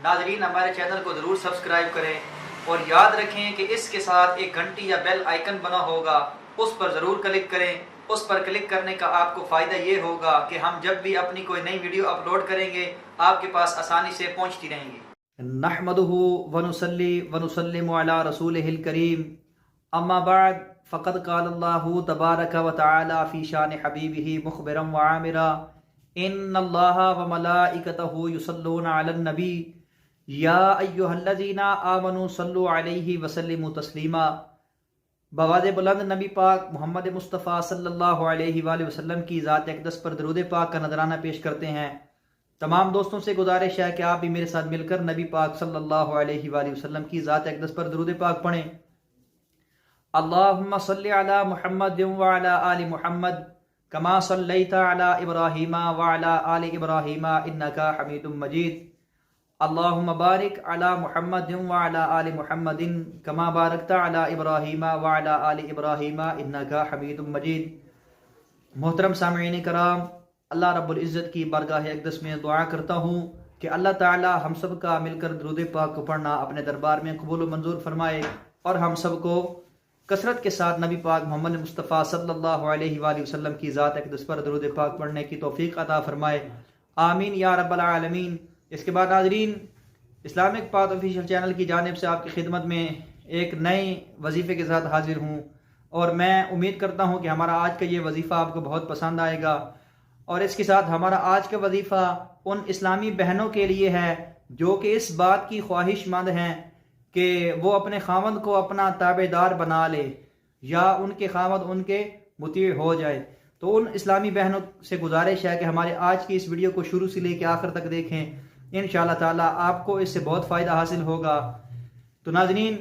नाजरीन हमारे चैनल को ज़रूर सब्सक्राइब करें और याद रखें कि इसके साथ एक घंटी या बेल आइकन बना होगा, उस पर ज़रूर क्लिक करें। उस पर क्लिक करने का आपको फ़ायदा ये होगा कि हम जब भी अपनी कोई नई वीडियो अपलोड करेंगे आपके पास आसानी से पहुंचती रहेंगी। नहमदुहु व नुसल्ली व नुसल्लिमु अला रसूलिहिल करीम, अम्मा बाद फ़क़द क़ालल्लाहु तबारक व तआला फ़ी शान हबीबिही मुख़बिरन व आमिरा, इन्नल्लाहा व मलाइकतहु युसल्लूना अलन नबी या अय्युहल्लज़ीना आमनू सल्लु अलैहि व सल्लिमू तस्लीमा। बवाज़ बुलंद नबी पाक मोहम्मद मुस्तफ़ा सल्लल्लाहु अलैहि वसल्लम की ज़ात अक़दस पर दरूद पाक का नजराना पेश करते हैं। तमाम दोस्तों से गुजारिश है कि आप भी मेरे साथ मिलकर नबी पाक सल्लल्लाहु अलैहि वसल्लम की ज़ात अक़दस पर दरूद पाक पढ़ें। अल्लाहुम्मा सल्लि अला मुहम्मद व अला आलि मुहम्मद कमा सल्लैता अला इब्राहीम व अला आलि इब्राहीम इन्नका हमीदुम मजीद। अल्लाहुम्मा बारिक अला मुहम्मद व अला आलि मुहम्मदिन कमा बारकता अला इब्राहीम व अला आलि इब्राहीम इन्नका हमीदुम मजीद। मोहतरम सामईन कराम, अल्लाह रब्बुल इज़्ज़त की बारगाह अक़दस में दुआ करता हूँ कि अल्लाह ताला हम सब का मिलकर दरूद पाक को पढ़ना अपने दरबार में कबूल व मंजूर फरमाए और हम सब को कसरत के साथ नबी पाक मोहम्मद मुस्तफ़ा सल्लल्लाहु अलैहि वसल्लम की ज़ात अक़दस पर दरूद पाक पढ़ने की तौफ़ीक़ अता फरमाए, आमीन या रब्बल आलमीन। इसके बाद नाज़रीन, इस्लामिक पाथ ऑफिशियल चैनल की जानिब से आपकी खिदमत में एक नए वजीफ़े के साथ हाजिर हूँ और मैं उम्मीद करता हूँ कि हमारा आज का ये वजीफ़ा आपको बहुत पसंद आएगा। और इसके साथ हमारा आज का वजीफ़ा उन इस्लामी बहनों के लिए है जो कि इस बात की ख्वाहिशमंद हैं कि वो अपने खामद को अपना ताबेदार बना ले या उनके खामद उनके मुती हो जाए। तो उन इस्लामी बहनों से गुजारिश है कि हमारे आज की इस वीडियो को शुरू से लेकर आखिर तक देखें, इंशाअल्लाह ताला आपको इससे बहुत फ़ायदा हासिल होगा। तो नाज़रीन,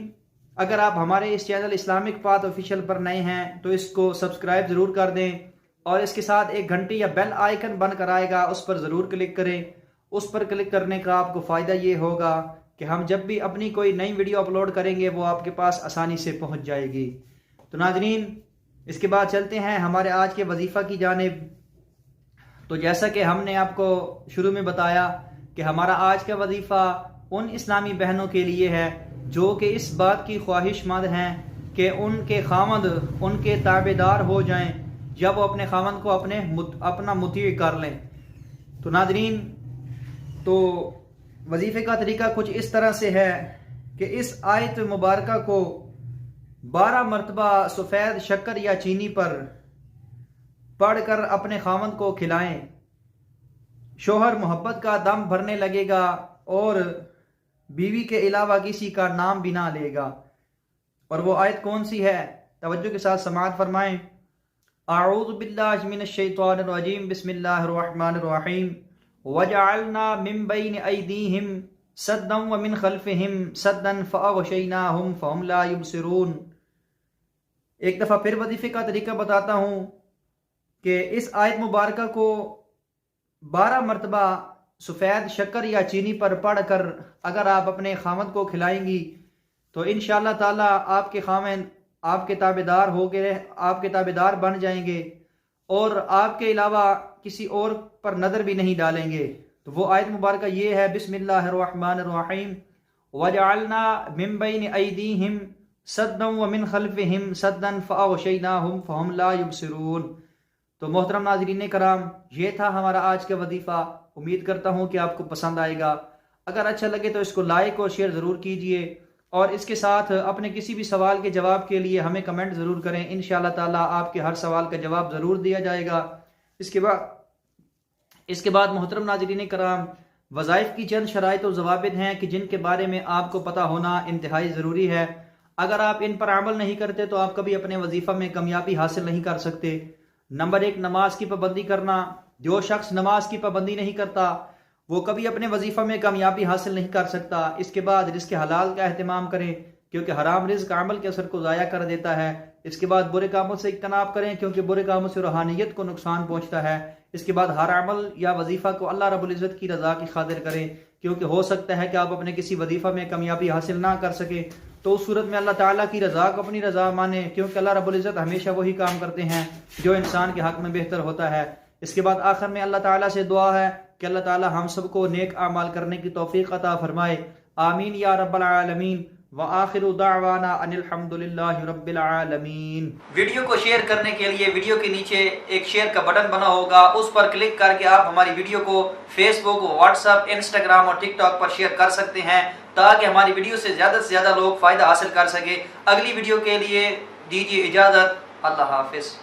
अगर आप हमारे इस चैनल इस्लामिक पाथ ऑफिशियल पर नए हैं तो इसको सब्सक्राइब ज़रूर कर दें और इसके साथ एक घंटी या बेल आइकन बन कर आएगा, उस पर ज़रूर क्लिक करें। उस पर क्लिक करने का आपको फ़ायदा ये होगा कि हम जब भी अपनी कोई नई वीडियो अपलोड करेंगे वो आपके पास आसानी से पहुँच जाएगी। तो नाज़रीन, इसके बाद चलते हैं हमारे आज के वजीफ़ा की जानिब। तो जैसा कि हमने आपको शुरू में बताया कि हमारा आज का वजीफ़ा उन इस्लामी बहनों के लिए है जो कि इस बात की ख्वाहिशमंद हैं कि उनके खामद उनके ताबेदार हो जाएं जब वो अपने खामद को अपना मुती कर लें। तो नाज़रीन, तो वजीफ़े का तरीका कुछ इस तरह से है कि इस आयत मुबारका को 12 मरतबा सफ़ेद शक्कर या चीनी पर पढ़कर अपने खामद को खिलाएं। शोहर मोहब्बत का दम भरने लगेगा और बीवी के अलावा किसी का नाम भी ना लेगा। और वो आयत कौन सी है, तवज्जो के साथ समाअत फरमाएं। अऊज़ु बिल्लाहि मिनश शैतानिर रजीम, बिस्मिल्लाहिर रहमानिर रहीम। वजअलना मिन बैनि अयदीहिम सद्दन व मिन खल्फिहिम सद्दन फअग़शयनाहुम फहुम ला युबसिरून। एक दफ़ा फिर वजीफ़े का तरीका बताता हूँ कि इस आयत मुबारका को 12 मरतबा सफ़ेद शक्कर या चीनी पर पढ़कर अगर आप अपने खामद को खिलाएंगी तो इंशाअल्लाह ताला आपके खामद आपके ताबेदार हो गए, आपके ताबेदार बन जाएंगे और आपके अलावा किसी और पर नज़र भी नहीं डालेंगे। तो वो आयत मुबारका ये है, बिस्मिल्लाहिर रहमानिर रहीम। वजअलना मिन बैनि अयदीहिम सद्दन व मिन खल्फिहिम सद्दन फअग़शयनाहुम फहुम ला युबसिरून। तो मोहतरम नाज़रीन कराम, ये था हमारा आज का वजीफ़ा। उम्मीद करता हूँ कि आपको पसंद आएगा। अगर अच्छा लगे तो इसको लाइक और शेयर ज़रूर कीजिए और इसके साथ अपने किसी भी सवाल के जवाब के लिए हमें कमेंट ज़रूर करें। इंशाअल्लाह ताला आपके हर सवाल का जवाब ज़रूर दिया जाएगा। इसके बाद मोहतरम नाज़रीन कराम, वज़ाइफ़ की चंद शराइत और ज़वाबित हैं कि जिनके बारे में आपको पता होना इंतहाई ज़रूरी है। अगर आप इन पर अमल नहीं करते तो आप कभी अपने वजीफ़ा में कामयाबी हासिल नहीं कर सकते। नंबर 1, नमाज की पाबंदी करना। जो शख्स नमाज की पाबंदी नहीं करता वो कभी अपने वजीफ़ा में कामयाबी हासिल नहीं कर सकता। इसके बाद रिज़्क़ हलाल का अहतमाम करें क्योंकि हराम रिज़्क़ अमल के असर को ज़ाया कर देता है। इसके बाद बुरे कामों से इज्तनाब करें क्योंकि बुरे कामों से रूहानियत को नुकसान पहुँचता है। इसके बाद हर अमल या वजीफ़ा को अल्लाह रब्बुल इज़्ज़त की रज़ा की खातिर करें क्योंकि हो सकता है कि आप अपने किसी वजीफ़ा में कामयाबी हासिल ना कर सके, तो उस सूरत में अल्लाह ताला की रज़ा को अपनी रज़ा माने क्योंकि अल्लाह रब्बुल इज़्ज़त हमेशा वही काम करते हैं जो इंसान के हक़ में बेहतर होता है। اس کے بعد آخر میں اللہ تعالیٰ سے دعا ہے کہ اللہ تعالیٰ ہم سب کو نیک اعمال کرنے کی توفیق عطا فرمائے، آمین یا رب العالمین، وآخر دعوانا ان الحمدللہ رب العالمین۔ ویڈیو کو شیئر کرنے کے لیے ویڈیو کے نیچے ایک شیئر کا بٹن بنا ہوگا، اس پر کلک کر کے آپ ہماری ویڈیو کو فیس بک، واٹس ایپ، انسٹاگرام اور ٹک ٹاک پر شیئر کر سکتے ہیں تاکہ ہماری ویڈیو سے زیادہ لوگ فائدہ حاصل کر سکے۔ اگلی ویڈیو کے لیے دیجیے اجازت، اللہ حافظ۔